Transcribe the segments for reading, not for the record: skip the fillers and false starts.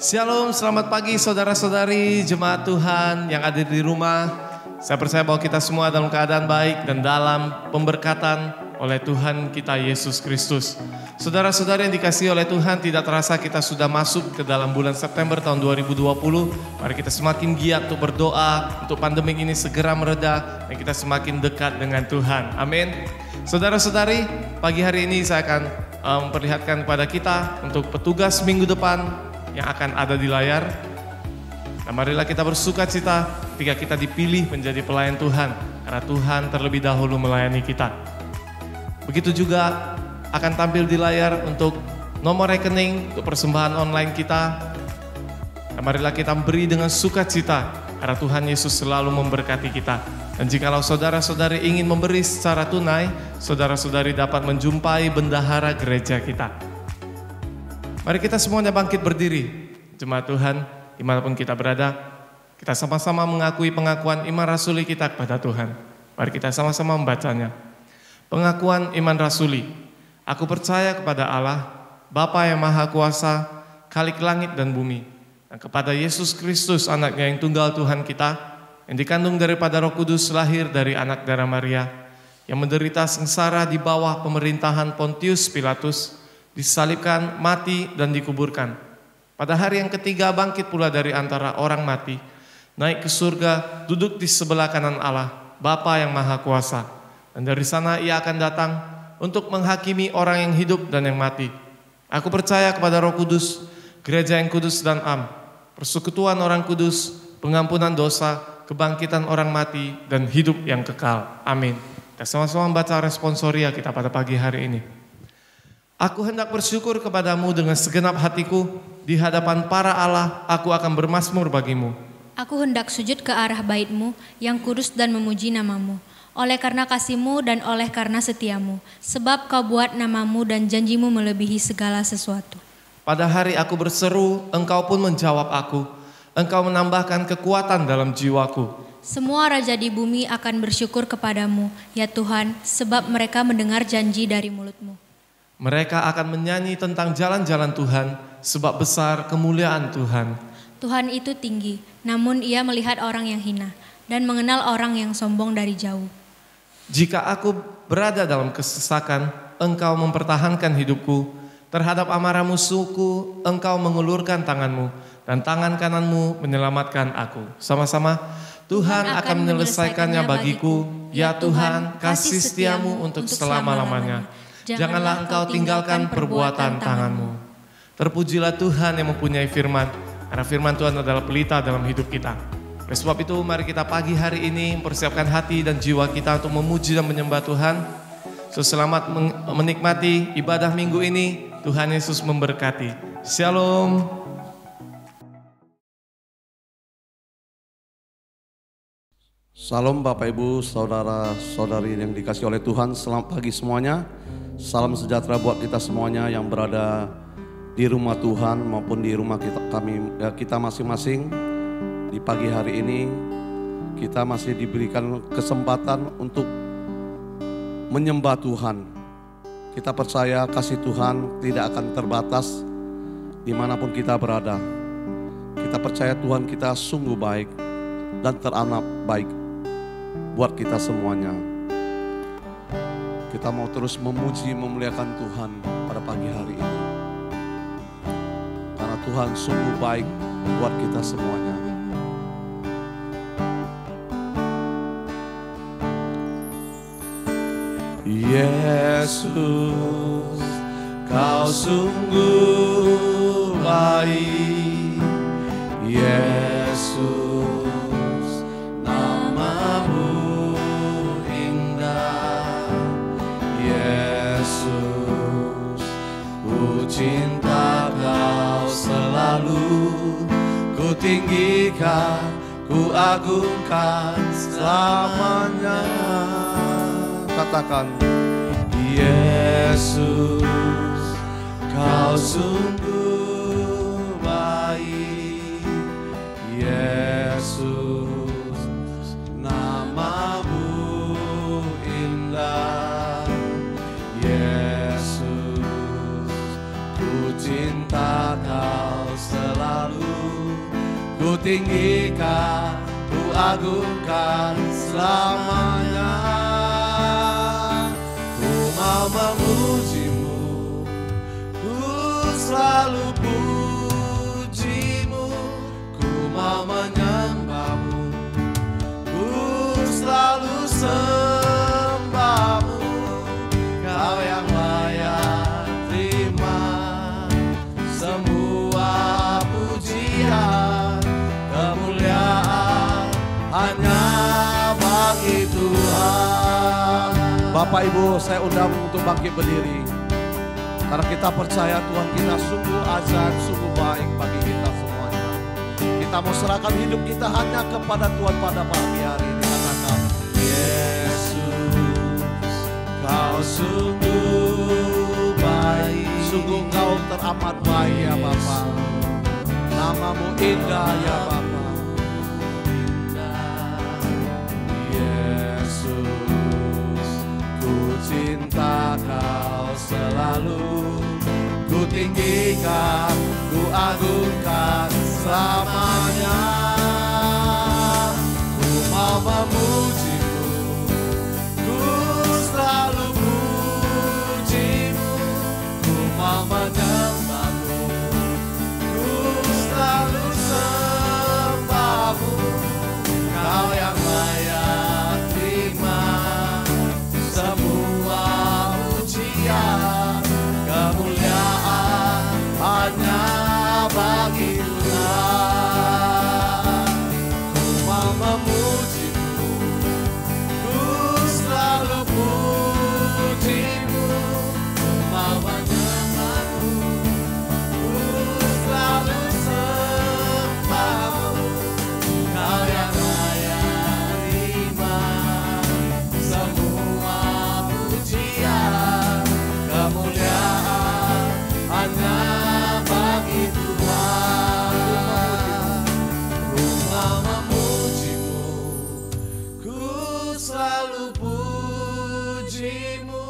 Shalom, selamat pagi saudara-saudari jemaat Tuhan yang ada di rumah. Saya percaya bahwa kita semua dalam keadaan baik dan dalam pemberkatan oleh Tuhan kita Yesus Kristus. Saudara-saudari yang dikasihi oleh Tuhan, tidak terasa kita sudah masuk ke dalam bulan September tahun 2020. Mari kita semakin giat untuk berdoa, untuk pandemi ini segera mereda, dan kita semakin dekat dengan Tuhan. Amin. Saudara-saudari, pagi hari ini saya akan memperlihatkan kepada kita untuk petugas minggu depan yang akan ada di layar. Nah, marilah kita bersuka cita ketika kita dipilih menjadi pelayan Tuhan, karena Tuhan terlebih dahulu melayani kita. Begitu juga akan tampil di layar untuk nomor rekening, untuk persembahan online kita. Nah, marilah kita beri dengan sukacita, karena Tuhan Yesus selalu memberkati kita. Dan jikalau saudara-saudari ingin memberi secara tunai, saudara-saudari dapat menjumpai bendahara gereja kita. Mari kita semuanya bangkit berdiri, jemaat Tuhan, dimanapun kita berada. Kita sama-sama mengakui pengakuan iman rasuli kita kepada Tuhan. Mari kita sama-sama membacanya. Pengakuan iman rasuli. Aku percaya kepada Allah, Bapa yang Maha Kuasa, Khalik langit dan bumi, dan kepada Yesus Kristus, anaknya yang tunggal Tuhan kita, yang dikandung daripada Roh Kudus, lahir dari anak darah Maria, yang menderita sengsara di bawah pemerintahan Pontius Pilatus, disalibkan, mati, dan dikuburkan. Pada hari yang ketiga bangkit pula dari antara orang mati, naik ke surga, duduk di sebelah kanan Allah, Bapa yang Maha Kuasa. Dan dari sana ia akan datang untuk menghakimi orang yang hidup dan yang mati. Aku percaya kepada Roh Kudus, gereja yang kudus dan am, persekutuan orang kudus, pengampunan dosa, kebangkitan orang mati, dan hidup yang kekal. Amin. Kita sama-sama membaca responsoria kita pada pagi hari ini. Aku hendak bersyukur kepadamu dengan segenap hatiku, di hadapan para Allah aku akan bermazmur bagimu. Aku hendak sujud ke arah bait-Mu yang kudus dan memuji nama-Mu, oleh karena kasih-Mu dan oleh karena setia-Mu, sebab Kau buat nama-Mu dan janji-Mu melebihi segala sesuatu. Pada hari aku berseru, Engkau pun menjawab aku, Engkau menambahkan kekuatan dalam jiwaku. Semua raja di bumi akan bersyukur kepadamu, ya Tuhan, sebab mereka mendengar janji dari mulut-Mu. Mereka akan menyanyi tentang jalan-jalan Tuhan, sebab besar kemuliaan Tuhan. Tuhan itu tinggi, namun Ia melihat orang yang hina, dan mengenal orang yang sombong dari jauh. Jika aku berada dalam kesesakan, Engkau mempertahankan hidupku. Terhadap amarah musuhku, Engkau mengulurkan tangan-Mu, dan tangan kanan-Mu menyelamatkan aku. Sama-sama, Tuhan akan menyelesaikannya bagiku, ya Tuhan, kasih setia-Mu untuk selama-lamanya. Janganlah Engkau tinggalkan perbuatan tangan-Mu. Terpujilah Tuhan yang mempunyai firman, karena firman Tuhan adalah pelita dalam hidup kita. Oleh sebab itu mari kita pagi hari ini mempersiapkan hati dan jiwa kita untuk memuji dan menyembah Tuhan. Selamat menikmati ibadah minggu ini. Tuhan Yesus memberkati. Shalom. Salam Bapak Ibu, saudara-saudari yang dikasihi oleh Tuhan. Selamat pagi semuanya. Salam sejahtera buat kita semuanya yang berada di rumah Tuhan maupun di rumah kita masing-masing. Di pagi hari ini kita masih diberikan kesempatan untuk menyembah Tuhan. Kita percaya kasih Tuhan tidak akan terbatas dimanapun kita berada. Kita percaya Tuhan kita sungguh baik dan teramat baik buat kita semuanya. Kita mau terus memuji, memuliakan Tuhan pada pagi hari ini. Karena Tuhan sungguh baik buat kita semuanya. Yesus, Kau sungguh baik. Yesus, nama-Mu indah. Yesus, ku cinta Kau selalu. Ku tinggikan, ku agungkan selamanya. Katakan, Yesus, Kau sungguh baik. Yesus, nama-Mu indah. Yesus, ku cinta Kau selalu. ku tinggikan, ku agungkan selamanya. Ku mau memujimu, ku selalu pujimu, ku mau menyembahmu, ku selalu sembahmu. Kau yang layak terima semua pujian, kemuliaan hanya bagi Tuhan. Bapak Ibu, saya undang untuk bangkit berdiri. Karena kita percaya Tuhan kita sungguh ajaib, sungguh baik bagi kita semuanya. Kita mau serahkan hidup kita hanya kepada Tuhan pada pagi hari ini. Katakan, Yesus, Kau sungguh baik, sungguh Kau teramat baik ya Bapa. Namamu indah ya Bapa. Yesus, ku cinta Kau selalu, ku tinggikan, ku agungkan selamanya. Ku mau memujimu, ku selalu pujimu, ku mau menyembahmu, ku selalu sembahmu. Kau yang layak terima semua pujian, kemuliaan hanya bagi Tuhan. Ku mau memujimu, ku selalu pujimu, ku mau menyembahmu, ku selalu sembahmu. Kau yang layak terima semua pujian, kemuliaan hanya bagi Tuhan. Ku mau memujimu, ku selalu pujimu,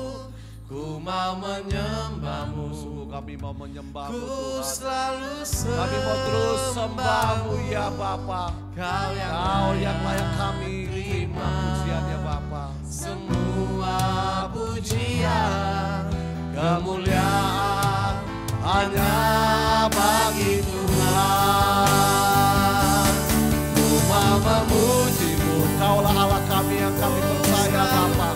ku mau menyembahmu. Sungguh kami mau menyembahmu Tuhan. Selalu kami mau terus sembahmu ya Bapa. Kau yang layak kami terima pujian ya Bapa. Semua pujian, kemuliaan hanya bagi Tuhan. Ku mau memujimu, Kaulah Allah kami yang kami percaya Bapa.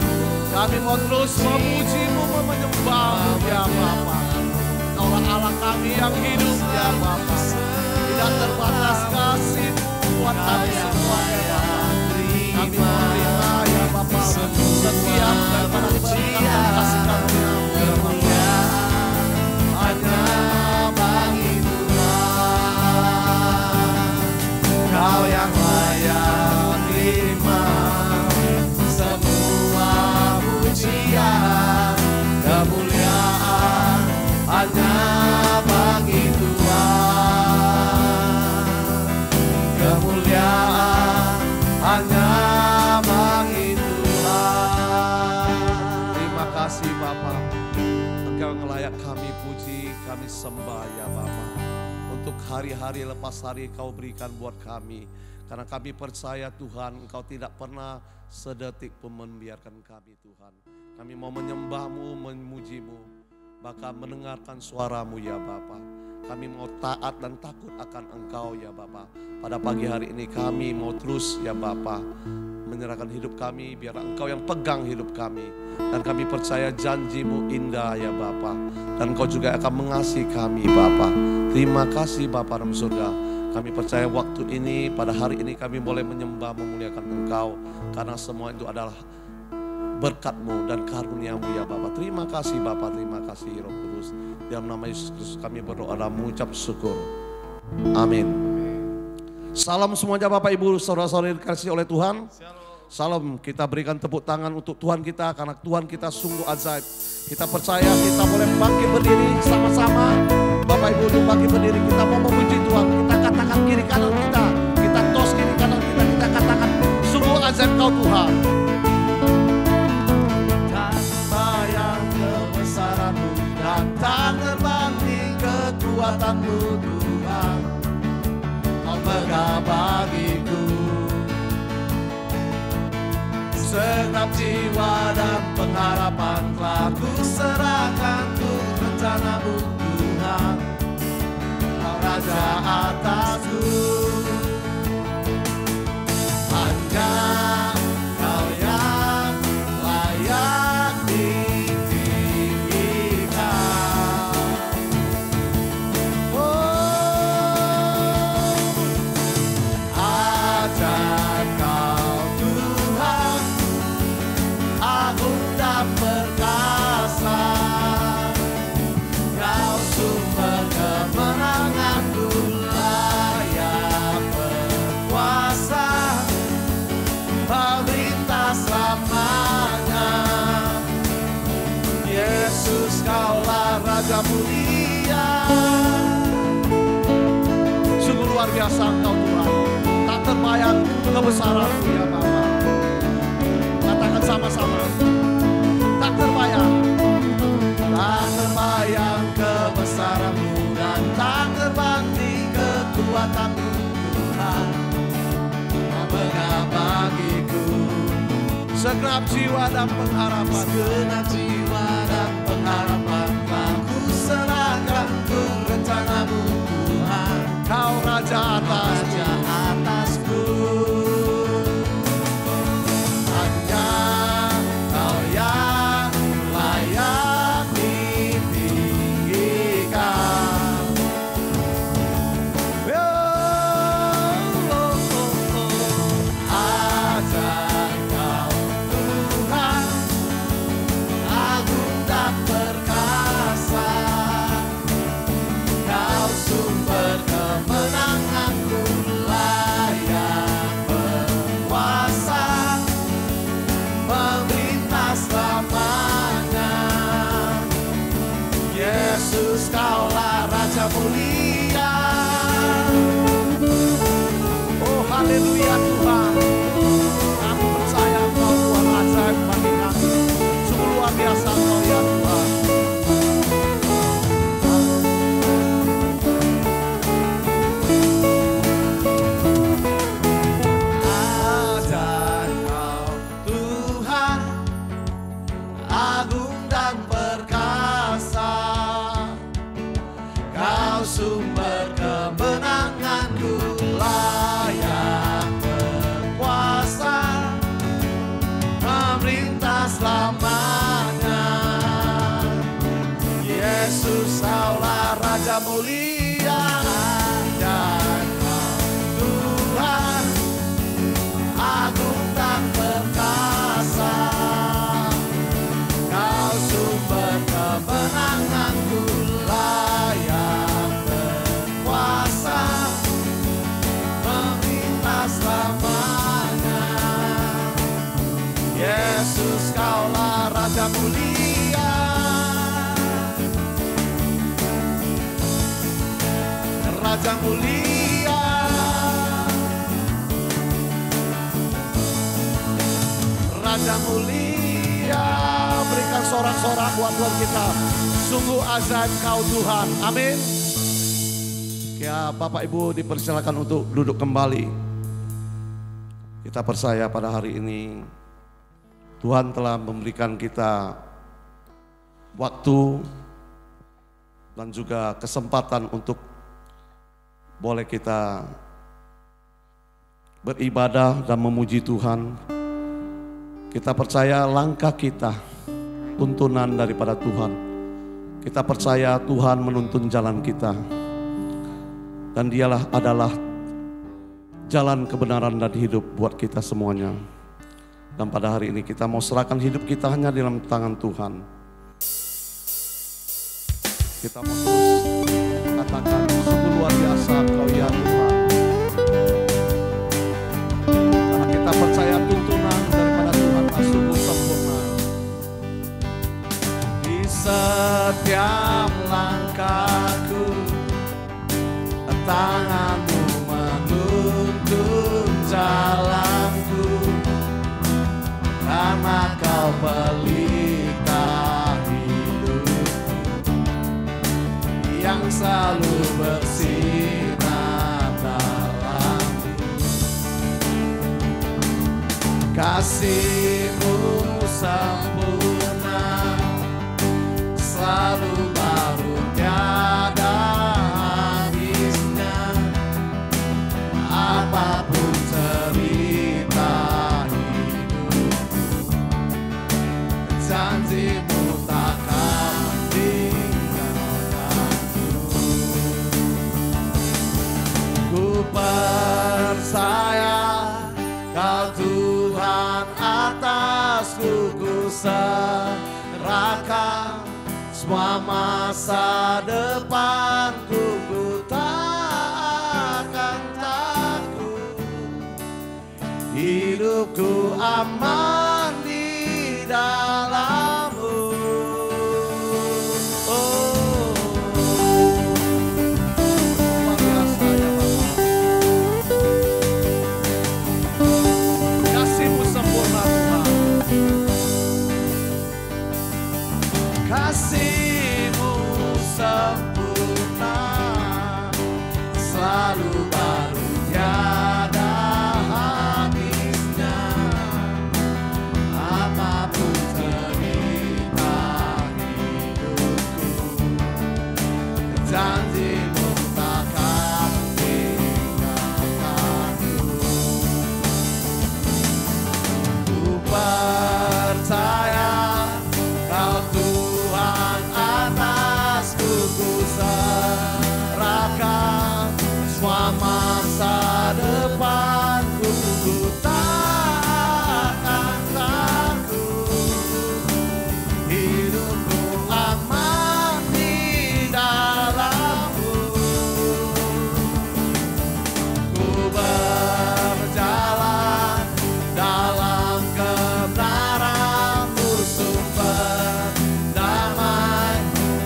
Kami mau terus memujimu, menyembahmu ya Bapa. Kaulah Allah kami yang hidup ya Bapa. Tidak terbatas kasih-Mu buat kami semua ya Bapa. Kami menerima ya Bapa setiap daripada berkat dan kasih karunia-Mu ya Bapa. Hanya bagi Tuhan. Kau yang layak terima semua pujian, kemuliaan hanya bagi Tuhan. Kemuliaan hanya bagi Tuhan. Terima kasih Bapa. Engkau yang layak kami puji, kami sembah ya Bapa. Untuk hari-hari lepas hari Kau berikan buat kami. Karena kami percaya Tuhan, Engkau tidak pernah sedetik pun membiarkan kami Tuhan. Kami mau menyembah-Mu, memuji-Mu, bahkan mendengarkan suara-Mu ya Bapa. Kami mau taat dan takut akan Engkau ya Bapa. Pada pagi hari ini kami mau terus ya Bapa menyerahkan hidup kami, biar Engkau yang pegang hidup kami. Dan kami percaya janji-Mu indah ya Bapa. Dan Engkau juga akan mengasihi kami Bapa. Terima kasih Bapa dalam surga. Kami percaya waktu ini, pada hari ini kami boleh menyembah, memuliakan Engkau. Karena semua itu adalah berkat-Mu dan karunia-Mu ya Bapa. Terima kasih Bapa, terima kasih Roh Kudus. Dalam nama Yesus Kristus kami berdoa dan mengucap syukur. Amin. Salam semuanya Bapak Ibu, saudara-saudari dikasihi oleh Tuhan. Salam, kita berikan tepuk tangan untuk Tuhan kita karena Tuhan kita sungguh ajaib. Kita percaya kita boleh bangkit berdiri sama-sama. Bapak Ibu untuk bangkit berdiri, kita mau memuji Tuhan. Kita katakan kiri kanan kita, kita tos kiri kanan kita katakan sungguh ajaib Kau Tuhan. Tak bayang kebesaran-Mu dan tak terbanding kekuatan-Mu Tuhan. Kau pegang Segenap jiwa dan pengharapan telah ku serahkan untuk rencana-Mu Tuhan. Kau Raja atasku, hanya Kau yang layak ditinggikan. Oh, ajar Kau Tuhan, agung dan perkasa. Kau sumber kemenanganku, layak berkuasa, pemerintah selamanya. Yesus, Kaulah Raja mulia. Sungguh luar biasa Engkau Tuhan, tak terbayang kebesaran-Mu ya Bapa. Katakan sama-sama, tak terbayang. Tak terbayang kebesaran-Mu dan tak terbanding kekuatan-Mu Tuhan. Mengapa bagiku segenap jiwa dan pengharapan, segenap jiwa dan pengharapan telah ku serahkan untuk rencana-Mu Tuhan. Kau Raja atasku, hanya Kau yang layak ditinggikan. Ajar Kau Tuhan, agung dan perkasa. Kau sumber kemenanganku, layak berkuasa, memerintah selamanya. Yesus, Kaulah Raja mulia. Oh haleluya Tuhan, kami percaya Engkau Tuhan ajaib bagi kami. Sungguh luar biasa Engkau ya Tuhan. Ajar Kau Tuhan, agung dan perkasa. Kau sumber kemenanganku, layak berkuasa, memerintah selamanya. Yesus, Kaulah Raja mulia. Dan Kau Tuhan, agung dan perkasa. Kau sumber kemenanganku, layak berkuasa, memerintah selamanya. Yesus, Kaulah Raja mulia. Raja mulia, Raja mulia. Berikan sorak-sorak buat Tuhan kita. Sungguh ajaib Kau Tuhan. Amin. Ya Bapak Ibu dipersilakan untuk duduk kembali. Kita percaya pada hari ini Tuhan telah memberikan kita waktu dan juga kesempatan untuk boleh kita beribadah dan memuji Tuhan. Kita percaya langkah kita tuntunan daripada Tuhan. Kita percaya Tuhan menuntun jalan kita. Dan Dialah adalah jalan kebenaran dan hidup buat kita semuanya. Dan pada hari ini kita mau serahkan hidup kita hanya di dalam tangan Tuhan. Kita mau terus katakan sungguh luar biasa Kau ya Tuhan. Karena kita percaya tuntunan daripada Tuhan sungguh sempurna. Di setiap langkahku, tangan-Mu menuntun jalanku. Karena Kau pelita hidupku, yang selalu bersinar dalam kasih-Mu sempurna, selalu baru tiada habisnya. Apapun cerita hidupku, janjimu takkan tinggalkanku. Ku percaya Kau Tuhan atasku, ku serahkan semua masa depanku. Ku tak akan takut, hidupku aman di dalam-Mu. Oh, luar biasa ya Bapa. Kasih-Mu sempurna Tuhan, kasih-Mu sempurna, selalu baru tiada habisnya. Apapun cerita hidupku, janji-Mu takkan tinggalkanku. Ku percaya Kau Tuhan atasku, ku serahkan semua masa depanku. Ku tak akan takut, hidupku aman di dalam-Mu. Ku berjalan dalam kebenaran-Mu, sumber damai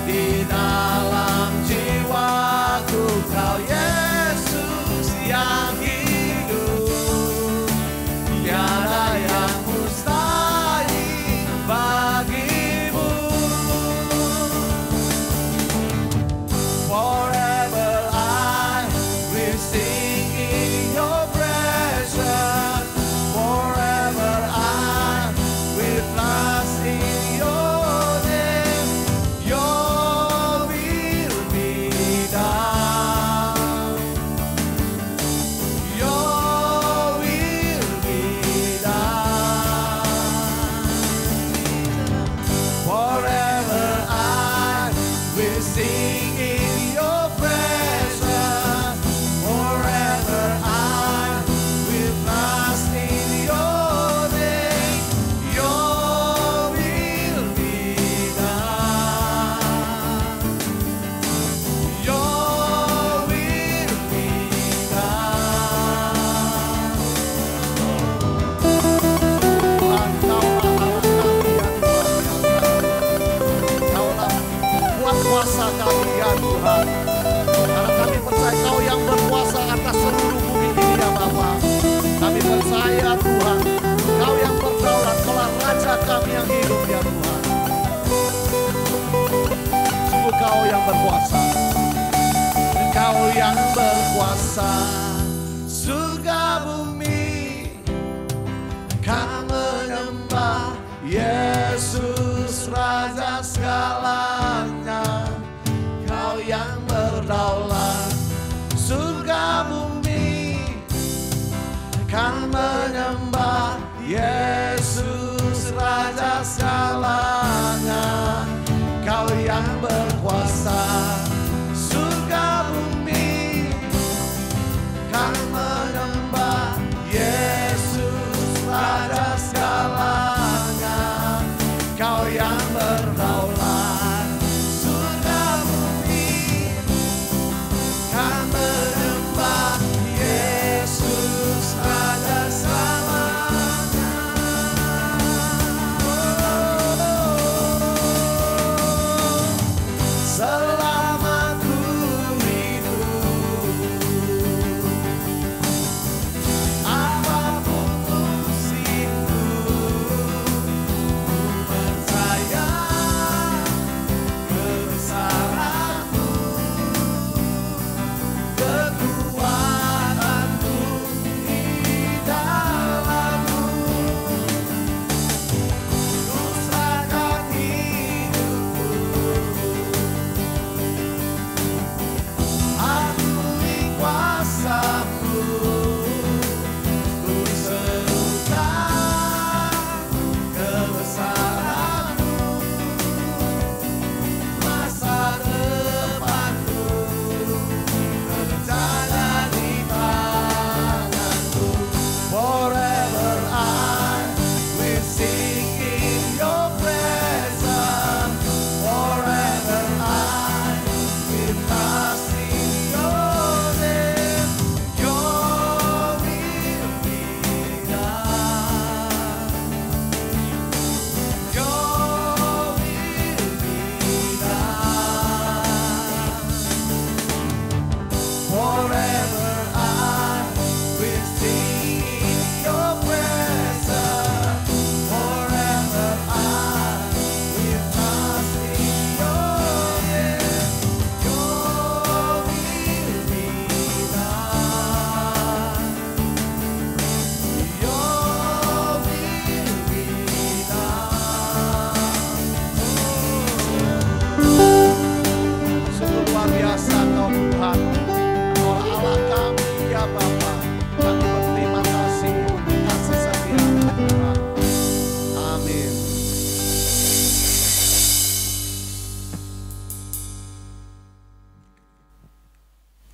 di dalam jiwaku. Kau Yesus yang hidup, tiada yang mustahil bagi-Mu. Forever I will sing in Your presence. Forever I will trust in Your name. Your will be done. Your will be done. Forever I will sing in Your presence. Forever I will trust in Your name. Your will be done. Your will be done. Tuhan, Kaulah buat kuasa kami ya Tuhan. Karena kami percaya Kau yang berkuasa atas seluruh bumi ini ya Bapa. Kami percaya Tuhan, Kau yang berdaulat, Kaulah Raja kami yang hidup ya Tuhan. Sungguh Kau yang berkuasa, Kau yang berkuasa. Surga bumi kan menyembah Yesus Raja segalanya. Kau yang berdaulat, surga bumi kan menyembah Yesus Raja segalanya. Kau yang berkuasa, surga bumi kan menyembah Yesus Raja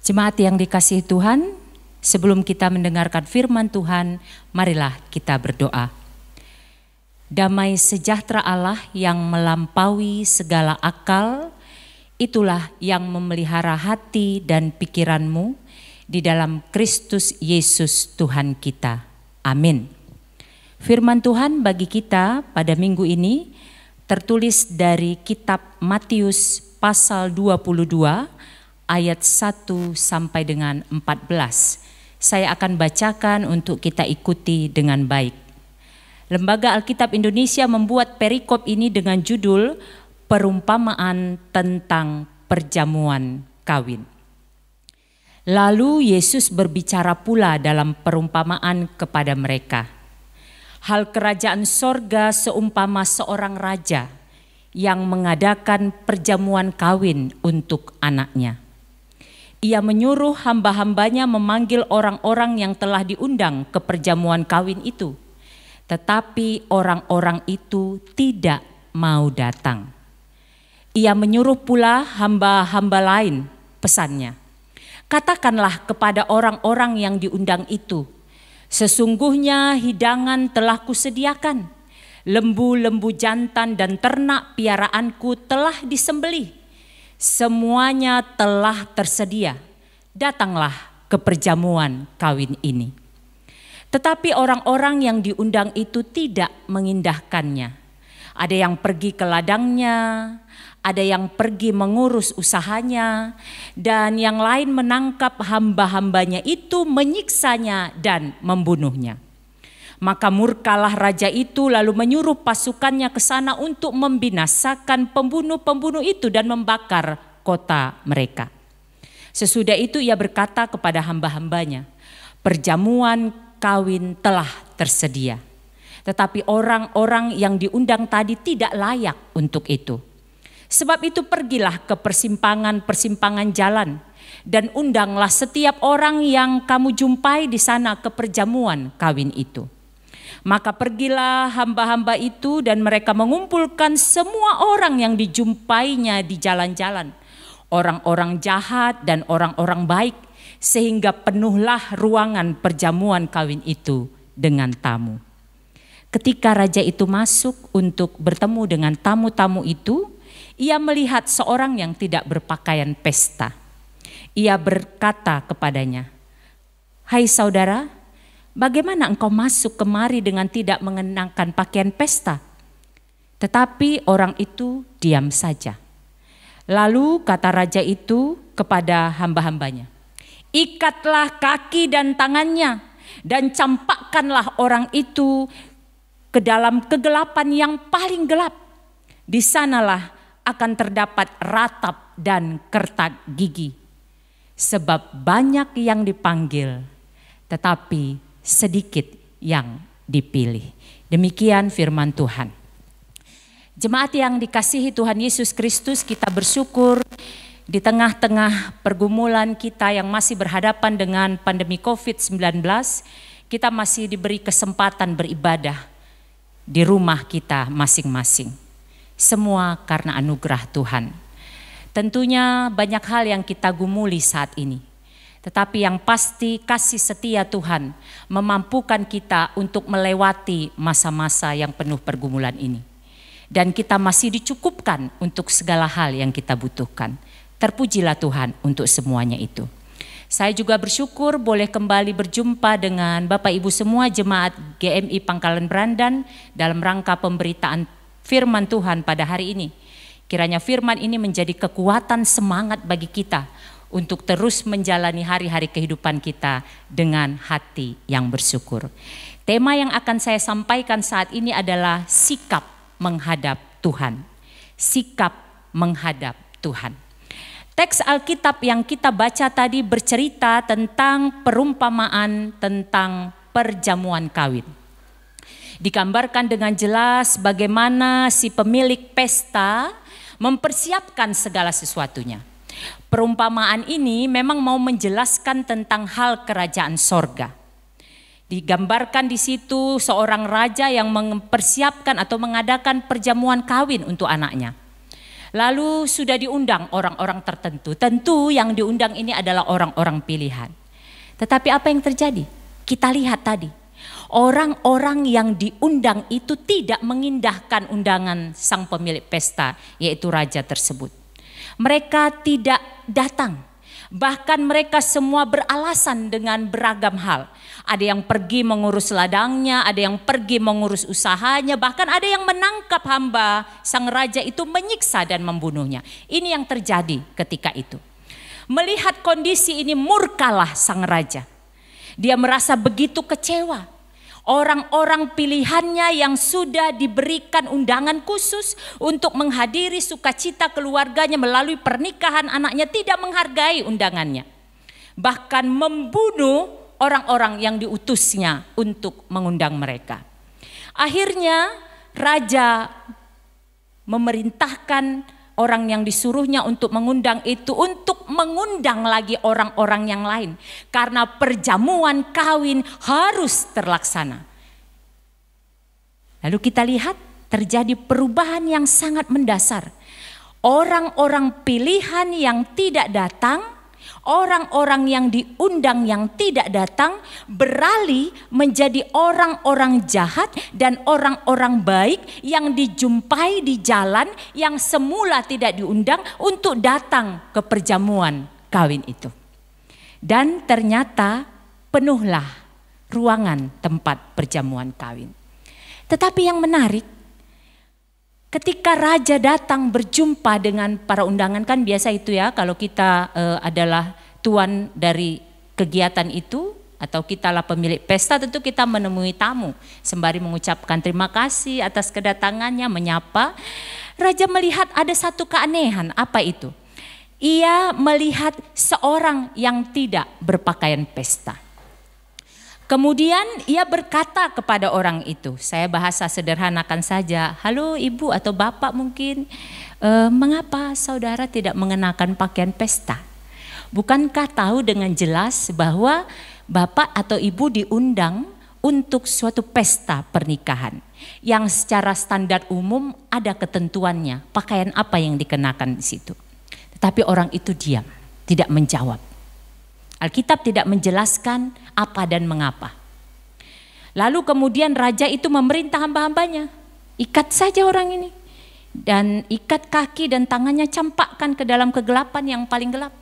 Jemaat yang dikasihi Tuhan, sebelum kita mendengarkan firman Tuhan, marilah kita berdoa. Damai sejahtera Allah yang melampaui segala akal, itulah yang memelihara hati dan pikiranmu di dalam Kristus Yesus Tuhan kita. Amin. Firman Tuhan bagi kita pada minggu ini tertulis dari kitab Matius pasal 22 ayat 1 sampai dengan 14. Saya akan bacakan untuk kita ikuti dengan baik. Lembaga Alkitab Indonesia membuat perikop ini dengan judul Perumpamaan tentang Perjamuan Kawin. Lalu Yesus berbicara pula dalam perumpamaan kepada mereka. Hal kerajaan sorga seumpama seorang raja yang mengadakan perjamuan kawin untuk anaknya. Ia menyuruh hamba-hambanya memanggil orang-orang yang telah diundang ke perjamuan kawin itu. Tetapi orang-orang itu tidak mau datang. Ia menyuruh pula hamba-hamba lain, pesannya. Katakanlah kepada orang-orang yang diundang itu, sesungguhnya hidangan telah kusediakan. Lembu-lembu jantan dan ternak piaraanku telah disembelih. Semuanya telah tersedia. Datanglah ke perjamuan kawin ini. Tetapi orang-orang yang diundang itu tidak mengindahkannya. Ada yang pergi ke ladangnya, ada yang pergi mengurus usahanya, dan yang lain menangkap hamba-hambanya itu, menyiksanya dan membunuhnya. Maka murkalah raja itu lalu menyuruh pasukannya ke sana untuk membinasakan pembunuh-pembunuh itu dan membakar kota mereka. Sesudah itu ia berkata kepada hamba-hambanya, perjamuan kawin telah tersedia. Tetapi orang-orang yang diundang tadi tidak layak untuk itu. Sebab itu pergilah ke persimpangan-persimpangan jalan dan undanglah setiap orang yang kamu jumpai di sana ke perjamuan kawin itu. Maka pergilah hamba-hamba itu dan mereka mengumpulkan semua orang yang dijumpainya di jalan-jalan. Orang-orang jahat dan orang-orang baik, sehingga penuhlah ruangan perjamuan kawin itu dengan tamu. Ketika raja itu masuk untuk bertemu dengan tamu-tamu itu, ia melihat seorang yang tidak berpakaian pesta. Ia berkata kepadanya, "Hai saudara, bagaimana engkau masuk kemari dengan tidak mengenakan pakaian pesta?" Tetapi orang itu diam saja. Lalu kata raja itu kepada hamba-hambanya, "Ikatlah kaki dan tangannya dan campakkanlah orang itu ke dalam kegelapan yang paling gelap. Di sanalah akan terdapat ratap dan kertak gigi. Sebab banyak yang dipanggil, tetapi sedikit yang dipilih." Demikian firman Tuhan. Jemaat yang dikasihi Tuhan Yesus Kristus, kita bersyukur di tengah-tengah pergumulan kita yang masih berhadapan dengan pandemi COVID-19, kita masih diberi kesempatan beribadah di rumah kita masing-masing. Semua karena anugerah Tuhan. Tentunya banyak hal yang kita gumuli saat ini. Tetapi yang pasti kasih setia Tuhan memampukan kita untuk melewati masa-masa yang penuh pergumulan ini. Dan kita masih dicukupkan untuk segala hal yang kita butuhkan. Terpujilah Tuhan untuk semuanya itu. Saya juga bersyukur boleh kembali berjumpa dengan Bapak Ibu semua jemaat GMI Pangkalan Brandan dalam rangka pemberitaan firman Tuhan pada hari ini. Kiranya firman ini menjadi kekuatan semangat bagi kita untuk terus menjalani hari-hari kehidupan kita dengan hati yang bersyukur. Tema yang akan saya sampaikan saat ini adalah sikap menghadap Tuhan. Sikap menghadap Tuhan. Teks Alkitab yang kita baca tadi bercerita tentang perumpamaan tentang perjamuan kawin. Digambarkan dengan jelas bagaimana si pemilik pesta mempersiapkan segala sesuatunya. Perumpamaan ini memang mau menjelaskan tentang hal kerajaan sorga. Digambarkan di situ seorang raja yang mempersiapkan atau mengadakan perjamuan kawin untuk anaknya. Lalu sudah diundang orang-orang tertentu. Tentu yang diundang ini adalah orang-orang pilihan. Tetapi apa yang terjadi? Kita lihat tadi. Orang-orang yang diundang itu tidak mengindahkan undangan sang pemilik pesta, yaitu raja tersebut. Mereka tidak datang. Bahkan mereka semua beralasan dengan beragam hal. Ada yang pergi mengurus ladangnya, ada yang pergi mengurus usahanya, bahkan ada yang menangkap hamba sang raja itu, menyiksa dan membunuhnya. Ini yang terjadi ketika itu. Melihat kondisi ini, murkalah sang raja. Dia merasa begitu kecewa. Orang-orang pilihannya yang sudah diberikan undangan khusus untuk menghadiri sukacita keluarganya melalui pernikahan anaknya tidak menghargai undangannya. Bahkan membunuh orang-orang yang diutusnya untuk mengundang mereka. Akhirnya raja memerintahkan orang yang disuruhnya untuk mengundang itu untuk mengundang lagi orang-orang yang lain. Karena perjamuan kawin harus terlaksana. Lalu kita lihat terjadi perubahan yang sangat mendasar. Orang-orang pilihan yang tidak datang, orang-orang yang diundang yang tidak datang beralih menjadi orang-orang jahat dan orang-orang baik yang dijumpai di jalan yang semula tidak diundang untuk datang ke perjamuan kawin itu. Dan ternyata penuhlah ruangan tempat perjamuan kawin. Tetapi yang menarik, ketika raja datang berjumpa dengan para undangan, kan biasa itu ya, kalau kita adalah tuan dari kegiatan itu atau kitalah pemilik pesta, tentu kita menemui tamu sembari mengucapkan terima kasih atas kedatangannya, menyapa. Raja melihat ada satu keanehan. Apa itu? Ia melihat seorang yang tidak berpakaian pesta. Kemudian ia berkata kepada orang itu, saya bahasa sederhanakan saja, halo ibu atau bapak mungkin, mengapa saudara tidak mengenakan pakaian pesta? Bukankah tahu dengan jelas bahwa bapak atau ibu diundang untuk suatu pesta pernikahan yang secara standar umum ada ketentuannya, pakaian apa yang dikenakan di situ. Tetapi orang itu diam, tidak menjawab. Alkitab tidak menjelaskan apa dan mengapa. Lalu kemudian raja itu memerintah hamba-hambanya, ikat saja orang ini. Dan ikat kaki dan tangannya, campakkan ke dalam kegelapan yang paling gelap.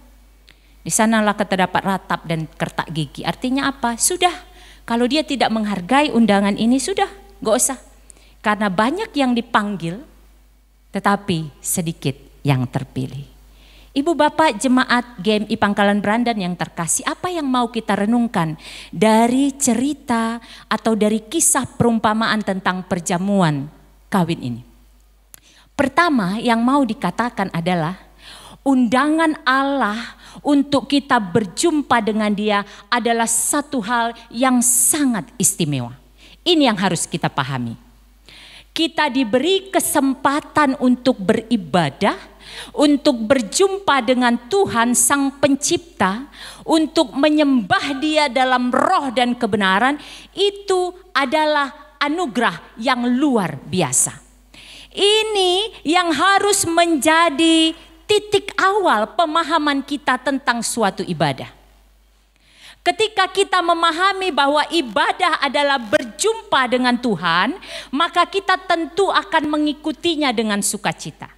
Di sanalah terdapat ratap dan kertak gigi. Artinya apa? Sudah, kalau dia tidak menghargai undangan ini, sudah, gak usah. Karena banyak yang dipanggil, tetapi sedikit yang terpilih. Ibu bapak jemaat GMI Pangkalan Brandan yang terkasih, apa yang mau kita renungkan dari cerita atau dari kisah perumpamaan tentang perjamuan kawin ini? Pertama yang mau dikatakan adalah undangan Allah untuk kita berjumpa dengan Dia adalah satu hal yang sangat istimewa. Ini yang harus kita pahami. Kita diberi kesempatan untuk beribadah, untuk berjumpa dengan Tuhan Sang Pencipta, untuk menyembah Dia dalam roh dan kebenaran. Itu adalah anugerah yang luar biasa. Ini yang harus menjadi titik awal pemahaman kita tentang suatu ibadah. Ketika kita memahami bahwa ibadah adalah berjumpa dengan Tuhan, maka kita tentu akan mengikutinya dengan sukacita.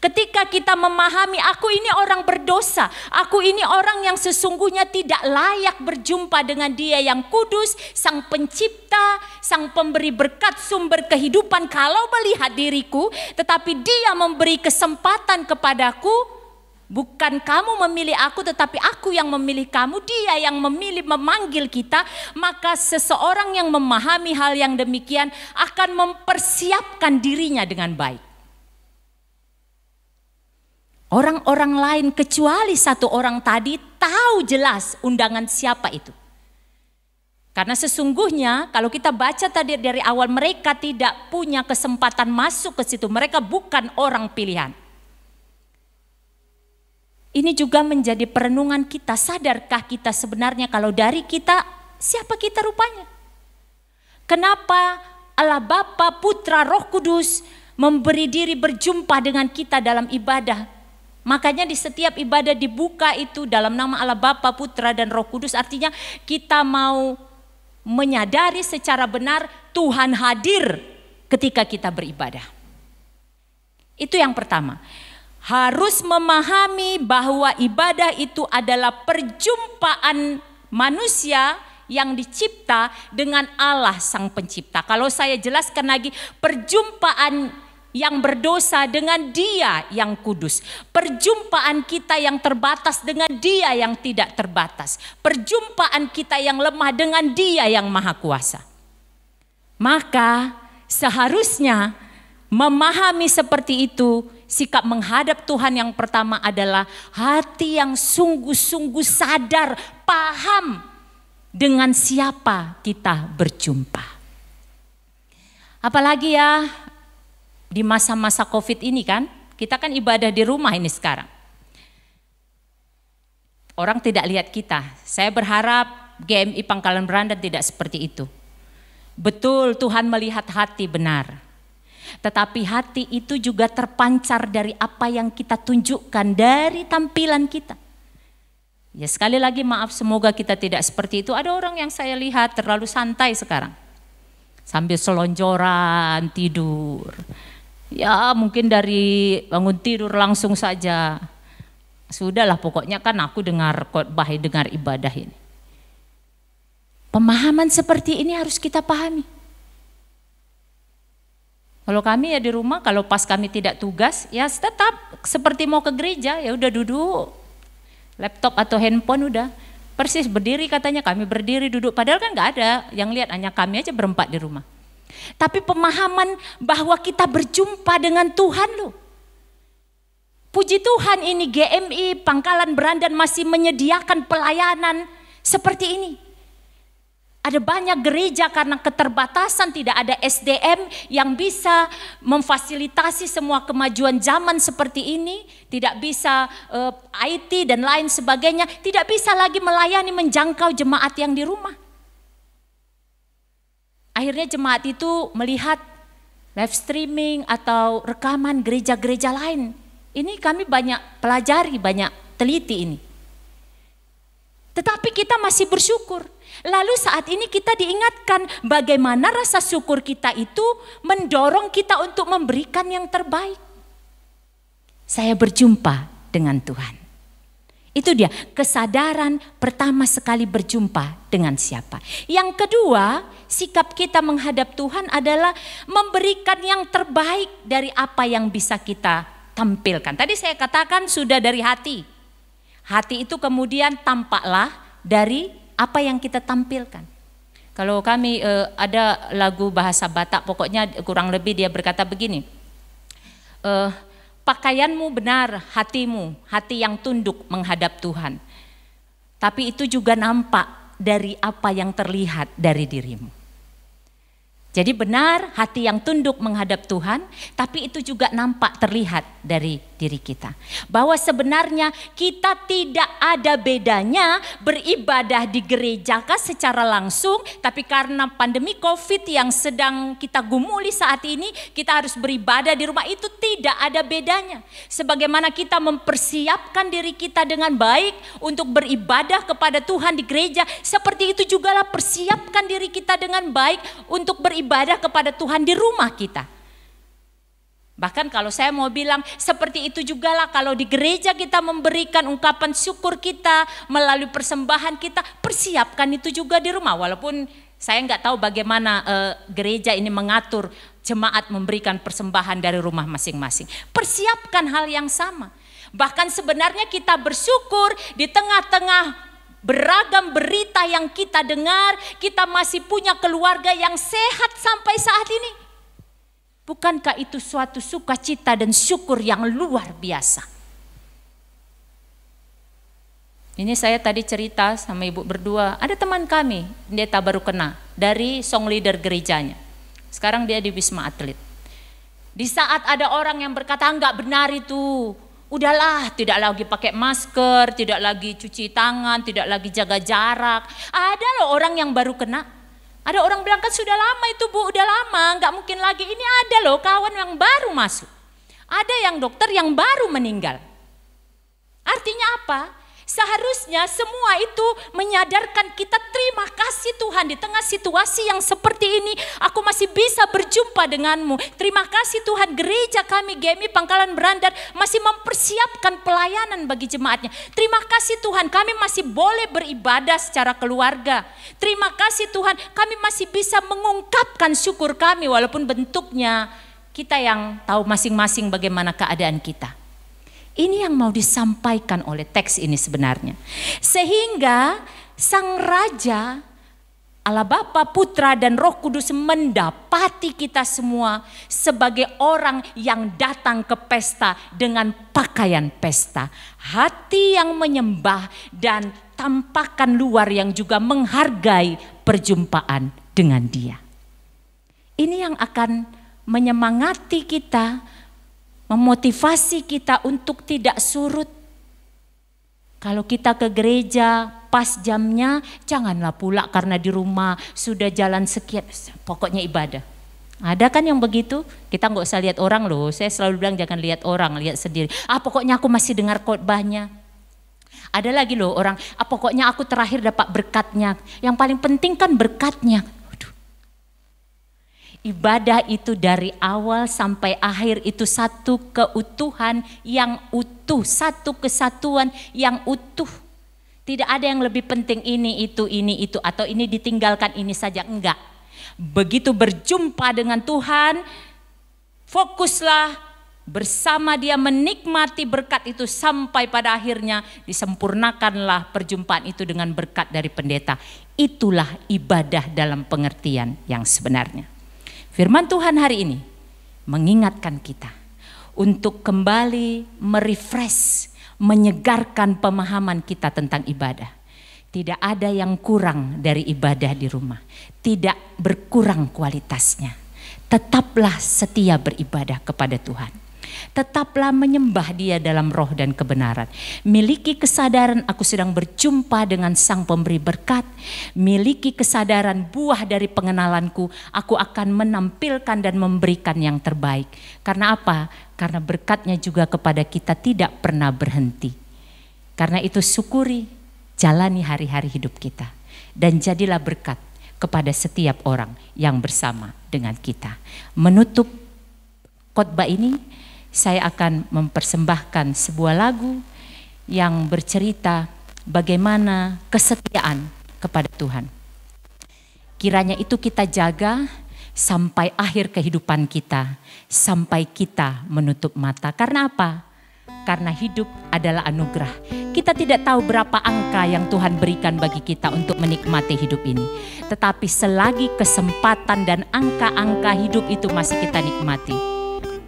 Ketika kita memahami aku ini orang berdosa, aku ini orang yang sesungguhnya tidak layak berjumpa dengan Dia yang kudus, Sang Pencipta, Sang Pemberi berkat, sumber kehidupan. Kalau melihat diriku, tetapi Dia memberi kesempatan kepadaku. Bukan kamu memilih aku, tetapi aku yang memilih kamu. Dia yang memilih, memanggil kita. Maka seseorang yang memahami hal yang demikian akan mempersiapkan dirinya dengan baik. Orang-orang lain kecuali satu orang tadi tahu jelas undangan siapa itu. Karena sesungguhnya kalau kita baca tadi dari awal, mereka tidak punya kesempatan masuk ke situ. Mereka bukan orang pilihan. Ini juga menjadi perenungan kita. Sadarkah kita sebenarnya kalau dari kita, siapa kita rupanya? Kenapa Allah Bapa, Putra, Roh Kudus memberi diri berjumpa dengan kita dalam ibadah. Makanya di setiap ibadah dibuka itu dalam nama Allah Bapa, Putra dan Roh Kudus, artinya kita mau menyadari secara benar Tuhan hadir ketika kita beribadah. Itu yang pertama. Harus memahami bahwa ibadah itu adalah perjumpaan manusia yang dicipta dengan Allah Sang Pencipta. Kalau saya jelaskan lagi, perjumpaan yang berdosa dengan Dia yang kudus. Perjumpaan kita yang terbatas dengan Dia yang tidak terbatas. Perjumpaan kita yang lemah dengan Dia yang maha kuasa. Maka seharusnya memahami seperti itu, sikap menghadap Tuhan yang pertama adalah hati yang sungguh-sungguh sadar, paham dengan siapa kita berjumpa. Apalagi ya di masa-masa COVID ini kan, kita kan ibadah di rumah ini sekarang. Orang tidak lihat kita. Saya berharap GMI Pangkalan Berandan tidak seperti itu. Betul, Tuhan melihat hati benar. Tetapi hati itu juga terpancar dari apa yang kita tunjukkan dari tampilan kita. Ya sekali lagi maaf, semoga kita tidak seperti itu. Ada orang yang saya lihat terlalu santai sekarang. Sambil selonjoran tidur. Ya mungkin dari bangun tidur langsung saja. Sudahlah pokoknya kan aku dengar khotbah, dengar ibadah ini. Pemahaman seperti ini harus kita pahami. Kalau kami ya di rumah, kalau pas kami tidak tugas, ya tetap seperti mau ke gereja, ya udah duduk. Laptop atau handphone udah. Persis berdiri katanya, kami berdiri duduk. Padahal kan gak ada, yang lihat hanya kami aja berempat di rumah. Tapi pemahaman bahwa kita berjumpa dengan Tuhan loh. Puji Tuhan ini GMI Pangkalan Berandan masih menyediakan pelayanan seperti ini. Ada banyak gereja karena keterbatasan tidak ada SDM yang bisa memfasilitasi semua kemajuan zaman seperti ini. Tidak bisa IT dan lain sebagainya. Tidak bisa lagi melayani menjangkau jemaat yang di rumah. Akhirnya jemaat itu melihat live streaming atau rekaman gereja-gereja lain. Ini kami banyak pelajari, banyak teliti ini. Tetapi kita masih bersyukur. Lalu saat ini kita diingatkan bagaimana rasa syukur kita itu mendorong kita untuk memberikan yang terbaik. Saya berjumpa dengan Tuhan. Itu dia kesadaran pertama sekali berjumpa dengan siapa. Yang kedua, sikap kita menghadap Tuhan adalah memberikan yang terbaik dari apa yang bisa kita tampilkan. Tadi saya katakan sudah dari hati. Hati itu kemudian tampaklah dari apa yang kita tampilkan. Kalau kami ada lagu bahasa Batak, pokoknya kurang lebih dia berkata begini. Pakaianmu benar, hatimu, hati yang tunduk menghadap Tuhan. Tapi itu juga nampak dari apa yang terlihat dari dirimu. Jadi benar hati yang tunduk menghadap Tuhan, tapi itu juga nampak terlihat dari diri kita. Bahwa sebenarnya kita tidak ada bedanya beribadah di gerejakah secara langsung, tapi karena pandemi COVID yang sedang kita gumuli saat ini, kita harus beribadah di rumah, itu tidak ada bedanya. Sebagaimana kita mempersiapkan diri kita dengan baik untuk beribadah kepada Tuhan di gereja, seperti itu jugalah persiapkan diri kita dengan baik untuk beribadah kepada Tuhan di rumah kita. Bahkan kalau saya mau bilang seperti itu jugalah kalau di gereja kita memberikan ungkapan syukur kita melalui persembahan kita, persiapkan itu juga di rumah. Walaupun saya nggak tahu bagaimana gereja ini mengatur jemaat memberikan persembahan dari rumah masing-masing. Persiapkan hal yang sama. Bahkan sebenarnya kita bersyukur di tengah-tengah beragam berita yang kita dengar, kita masih punya keluarga yang sehat sampai saat ini. Bukankah itu suatu sukacita dan syukur yang luar biasa? Ini saya tadi cerita sama ibu berdua, ada teman kami, pendeta baru kena dari song leader gerejanya. Sekarang dia di Wisma Atlet. Di saat ada orang yang berkata enggak benar itu, udahlah tidak lagi pakai masker, tidak lagi cuci tangan, tidak lagi jaga jarak. Ada loh orang yang baru kena. Ada orang bilang kan sudah lama itu Bu, udah lama, nggak mungkin lagi. Ini ada loh kawan yang baru masuk. Ada yang dokter yang baru meninggal. Artinya apa? Seharusnya semua itu menyadarkan kita, terima kasih Tuhan di tengah situasi yang seperti ini aku masih bisa berjumpa denganmu. Terima kasih Tuhan, gereja kami GMI Pangkalan Berandan masih mempersiapkan pelayanan bagi jemaatnya. Terima kasih Tuhan, kami masih boleh beribadah secara keluarga. Terima kasih Tuhan, kami masih bisa mengungkapkan syukur kami walaupun bentuknya kita yang tahu masing-masing bagaimana keadaan kita. Ini yang mau disampaikan oleh teks ini sebenarnya. Sehingga Sang Raja, Allah Bapa, Putra dan Roh Kudus mendapati kita semua sebagai orang yang datang ke pesta dengan pakaian pesta. Hati yang menyembah dan tampakan luar yang juga menghargai perjumpaan dengan Dia. Ini yang akan menyemangati kita, memotivasi kita untuk tidak surut. Kalau kita ke gereja pas jamnya, janganlah pula karena di rumah sudah jalan sekian, pokoknya ibadah. Ada kan yang begitu? Kita nggak usah lihat orang loh. Saya selalu bilang jangan lihat orang, lihat sendiri. Pokoknya aku masih dengar khotbahnya. Ada lagi loh orang, pokoknya aku terakhir dapat berkatnya. Yang paling penting kan berkatnya. Ibadah itu dari awal sampai akhir itu satu keutuhan yang utuh, satu kesatuan yang utuh. Tidak ada yang lebih penting ini itu, atau ini ditinggalkan ini saja, enggak. Begitu berjumpa dengan Tuhan, fokuslah bersama Dia menikmati berkat itu sampai pada akhirnya disempurnakanlah perjumpaan itu dengan berkat dari pendeta. Itulah ibadah dalam pengertian yang sebenarnya. Firman Tuhan hari ini mengingatkan kita untuk kembali merefresh, menyegarkan pemahaman kita tentang ibadah. Tidak ada yang kurang dari ibadah di rumah, tidak berkurang kualitasnya. Tetaplah setia beribadah kepada Tuhan. Tetaplah menyembah Dia dalam roh dan kebenaran. Miliki kesadaran aku sedang berjumpa dengan Sang Pemberi berkat. Miliki kesadaran buah dari pengenalanku, aku akan menampilkan dan memberikan yang terbaik. Karena apa? Karena berkatnya juga kepada kita tidak pernah berhenti. Karena itu syukuri, jalani hari-hari hidup kita. Dan jadilah berkat kepada setiap orang yang bersama dengan kita. Menutup khotbah ini, saya akan mempersembahkan sebuah lagu yang bercerita bagaimana kesetiaan kepada Tuhan. Kiranya itu kita jaga sampai akhir kehidupan kita, sampai kita menutup mata. Karena apa? Karena hidup adalah anugerah. Kita tidak tahu berapa angka yang Tuhan berikan bagi kita untuk menikmati hidup ini. Tetapi selagi kesempatan dan angka-angka hidup itu masih kita nikmati,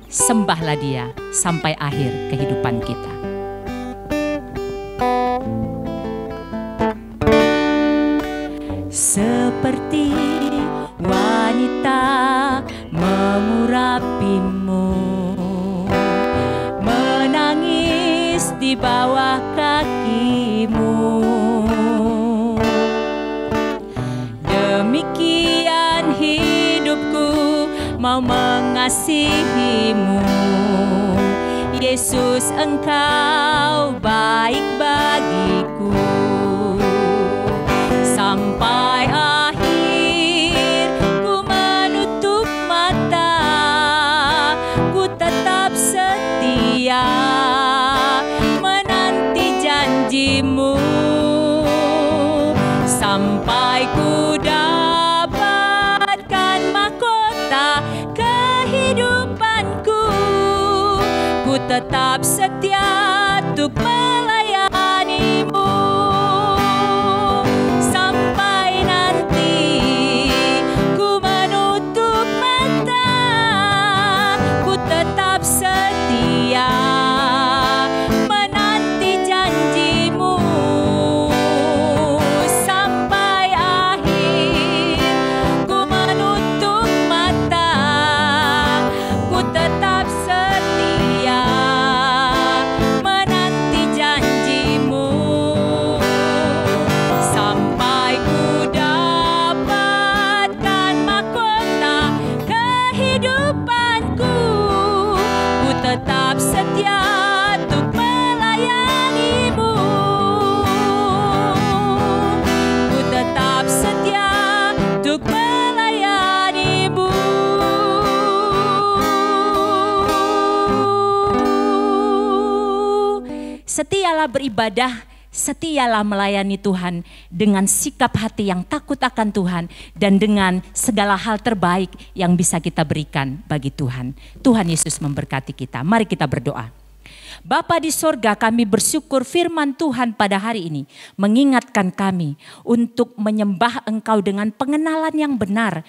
sembahlah Dia sampai akhir kehidupan kita. Seperti wanita mengurapimu, menangis di bawah kakimu. Demikian hidupku mau mengasihimu. Yesus, Engkau baik bagiku. Sampai akhir ku menutup mata, ku tetap setia menanti janjimu. Sampai ku dapatkan mahkota kehidupanku, ku tetap setia untuk melayanimu. Sampai nanti ku menutup mata, ku tetap setia menanti janjimu. Sampai akhir ku menutup mata, ku tetap setia menanti janjimu. kita beribadah, setialah melayani Tuhan dengan sikap hati yang takut akan Tuhan dan dengan segala hal terbaik yang bisa kita berikan bagi Tuhan. Tuhan Yesus memberkati kita. Mari kita berdoa. Bapa di sorga, kami bersyukur firman Tuhan pada hari ini mengingatkan kami untuk menyembah Engkau dengan pengenalan yang benar.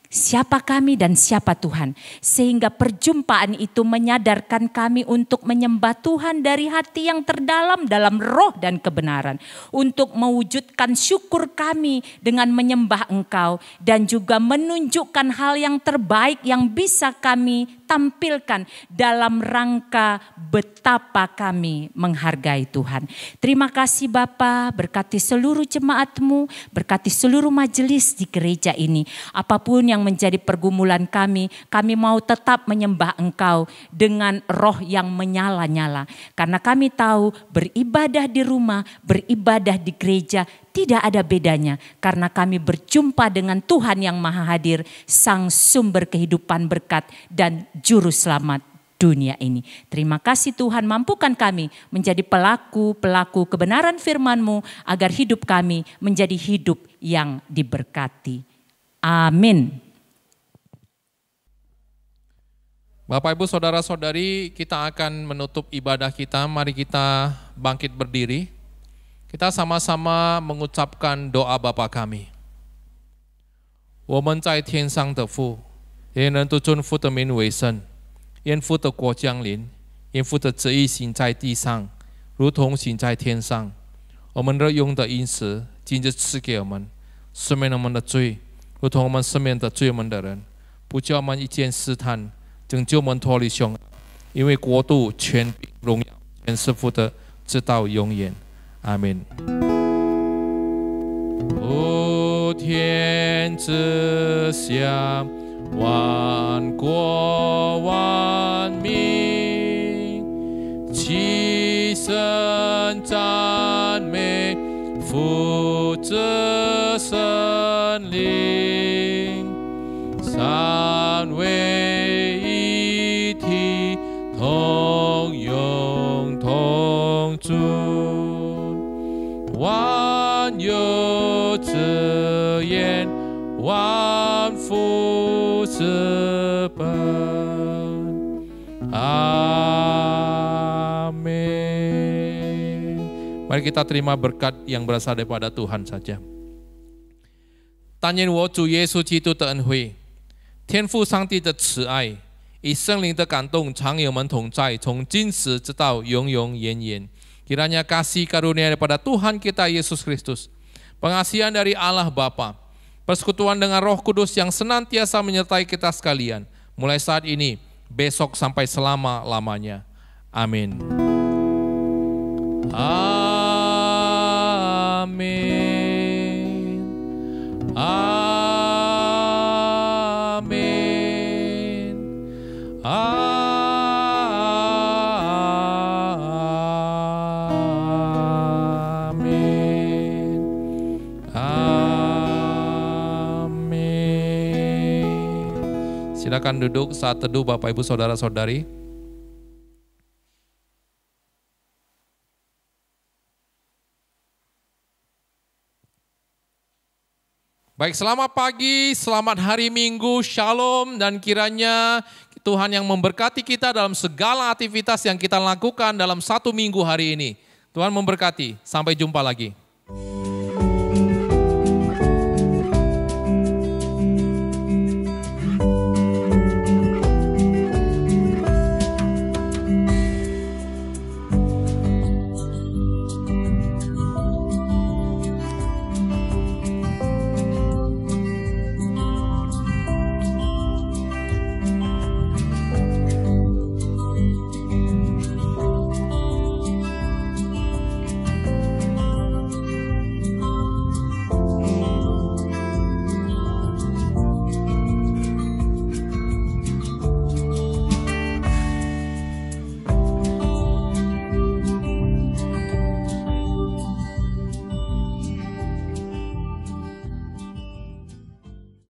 Siapa kami dan siapa Tuhan. Sehingga perjumpaan itu menyadarkan kami untuk menyembah Tuhan dari hati yang terdalam dalam roh dan kebenaran. Untuk mewujudkan syukur kami dengan menyembah Engkau. Dan juga menunjukkan hal yang terbaik yang bisa kami tampilkan dalam rangka betapa kami menghargai Tuhan. Terima kasih Bapa, berkati seluruh jemaat-Mu, berkati seluruh majelis di gereja ini. Apapun yang menjadi pergumulan kami mau tetap menyembah Engkau dengan roh yang menyala-nyala. Karena kami tahu beribadah di rumah, beribadah di gereja tidak ada bedanya. Karena kami berjumpa dengan Tuhan yang Maha Hadir, Sang Sumber kehidupan berkat dan Juru Selamat dunia ini. Terima kasih Tuhan, mampukan kami menjadi pelaku-pelaku kebenaran firman-Mu agar hidup kami menjadi hidup yang diberkati. Amin. Bapak Ibu Saudara-saudari, kita akan menutup ibadah kita. Mari kita bangkit berdiri. Kita sama-sama mengucapkan doa Bapa kami. 我们在天上的父，愿人都尊父的名为圣，愿父的国降临，愿父的旨意行在地上，如同行在天上。我们日用的饮食，今日赐给我们，赦免我们的罪，如同我们赦免的罪我们的人，不叫我们一见试探，拯救我们脱离凶恶，因为国度、权柄、荣耀，全是父的，直到永远。阿门。普天之下，万国万民，齐声赞美父子圣灵，三位一体，同用同尊，万有之言，万福之本。Amin. Mari kita terima berkat yang berasal daripada Tuhan saja. 但愿我主耶稣基督的恩惠，天父上帝的慈爱，以圣灵的感动，常与我们同在，从今时直到永永远远。Kiranya kasih karunia daripada Tuhan kita Yesus Kristus, pengasihan dari Allah Bapa, persekutuan dengan Roh Kudus yang senantiasa menyertai kita sekalian, mulai saat ini, besok sampai selama-lamanya. Amin. Amin. Amin. Amin. Amin. Silakan duduk saat teduh Bapak Ibu Saudara-saudari. Baik, selamat pagi, selamat hari Minggu, shalom, dan kiranya Tuhan yang memberkati kita dalam segala aktivitas yang kita lakukan dalam satu minggu hari ini. Tuhan memberkati, sampai jumpa lagi.